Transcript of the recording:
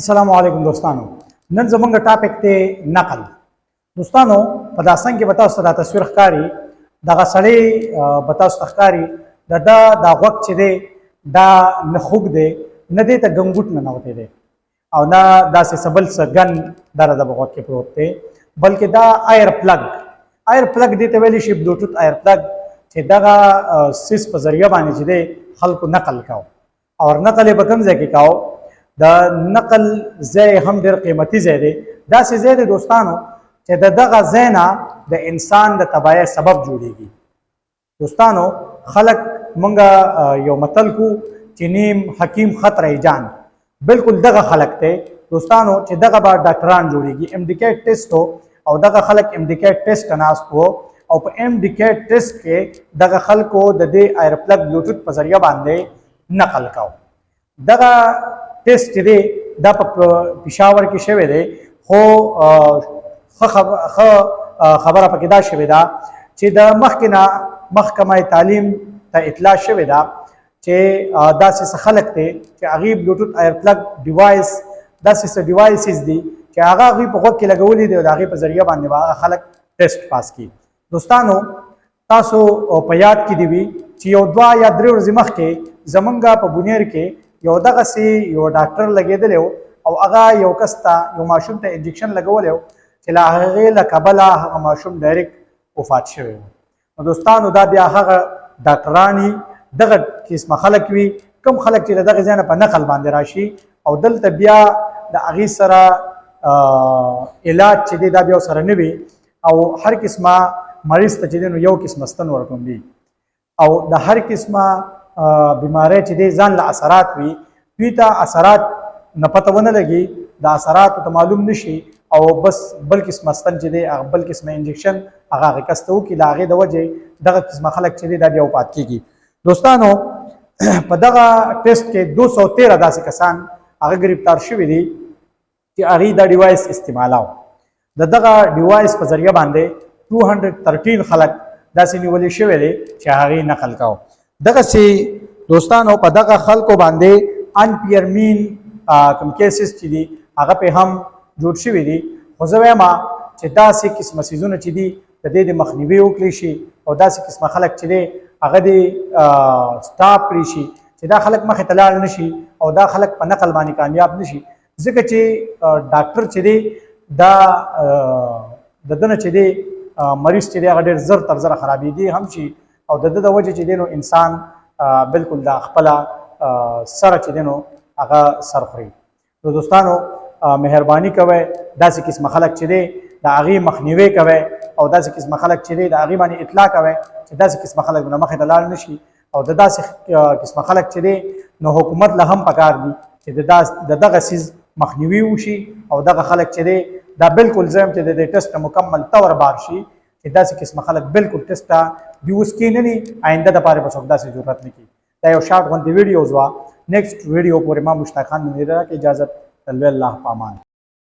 السلام علیکم دوستانو. نن زمونږ ټاپک دی نقل. دوستانو په داستان کې به تاسو ته دا تصویر ښکاري، دغه سړی به تاسو ته ښکاري د ده دا غوږ چې دی دا نه خوږ دی، نه دی ته ګنګوټ ننوتی دی او نه داسې څه بل څه ګن دره د په غوږ کې پروت دی، بلکې دا آیر پلګ دی ته ویلی شي بلوټوت آیر پلګ چې دغه سیس په ذریعه باندې چې دی خلکو نقل کوو او نقل یې په کوم ځای کې کوو. د نقل ځای هم ډېر قیمتي ځای دی. داسې ځای دی دوستانو چې د دغه ځای نه د انسان د تباهۍ سبب جوړیږي. دوستانو خلک مونږ یو متل کو چې نیم حکیم خطر جان، بالکل دغه خلک دی دوستانو چې دغه به ډاکټران جوړیږي. ام ډي کې ټیسټ او دغه خلک ام ډي کې ټیسټ ناست وو او په ام ډي کې ټیسټ کې دغه خلکو د دې آیر پلګ بلوټوت په ذریعه باندې نقل کو. دغه ټیسټ چې دی دا په پېښور کې شوی دی، خو خبره پکې دا شوې ده چې د مخکې نه محکمه تعلیم ته اطلاع شوې ده چې داسې څه خلک دی چې هغوی بلوټوت آیر پلګ ډیوایس داسې څه ډیوایسز دي چې هغه هغوی په غوږ کې لګولي دي او د هغې په ذریعه باندې به هغه خلک ټیسټ پاس کړي. دوستانو تاسو په یاد کې دي وي چې یو 2 یا 3 ورځې مخکې زمونږ په بونیر کې یو دغسې یو ډاکټر لګېدلی و او هغه یو کس ته یو ماشوم ته انجکشن لګولی و چې له هغې له کبله هغه ماشوم ډایرکټ وفات شوی و. نو دوستانو دا بیا هغه ډاکټران وي، دغه قسمه خلک وي کوم خلک چې له دغې ځای نه په نقل باندې راشي او دلته بیا د هغې سره علاج چې دی دا بیا سره نه وي او هر قسمه مریض ته چې دی نو یو قسمه ستن ورکوم وي او د هر قسمه بیماری چې دی ځان له اثرات وي، دوی ته اثرات نه پته ونه لګي، د اثراتو ته معلوم نشي او بس بل قسمه ستن چې دی بل قسمه انجکشن هغه هغې کس ته وکړي، له هغې د وجې دغه قسمه خلک چې دی دا بیا وفات کېږي. دوستانو په دغه ټیسټ کې 213 داسې کسان هغه ګرفتار شوي دي چې هغوی دا ډیوایس استعمالاو. د دغه ډیوایس په ذریعه باندې 213 خلک داسې نیولې شوي دي چې هغې نقل کوو. دغسې دوستانو په دغه خلکو باندې انپیرمین کوم کیسز چې دي هغه پې هم جوړ شوي دي، خو زه وایم چې داسې قسمه څیزونه چې دي د دې د مخنیوي وکړی شي او داسې قسمه خلک چې دی هغه دې سټاپ کړي شي چې دا خلک مخې ته لاړ نه شي او دا خلک په نقل باندې کامیاب نه شي، ځکه چې ډاکټر چې دی دا د ده نه چې دی مریض چې دی هغه ډېر زر تر زره خرابېدي هم شي او د ده د وجې چې دی نو انسان بالکل دا خپله سره چې دی نو هغه سر خوري. نو دوستانو مهرباني کوئ داسې قسمه خلک چې دی د هغې مخنیوی کوئ او داسې قسمه خلک چې دی د هغې باندې اطلاع کوئ چې داسې قسمه خلک نه مخې ته لاړ نه شي او د داسې قسمه خلک چې دی نو حکومت له هم پکار دي چې د دغه څیز مخنیوي وشي او دغه خلک چې دی دا بالکل زه یم چې د دې ټسټ مکمل طور بار شي چې داسې قسمه خلک بالکل ټسټ ته بیوز کې نه دي، آینده دپاره به څوک داسې ضرورت نه کړي. دا یو شارټ غوندې ویډیوز وه. نیکسټ ویډیو پورې ما مشتاق خان نومیده که اجازت تلوي الله په امان.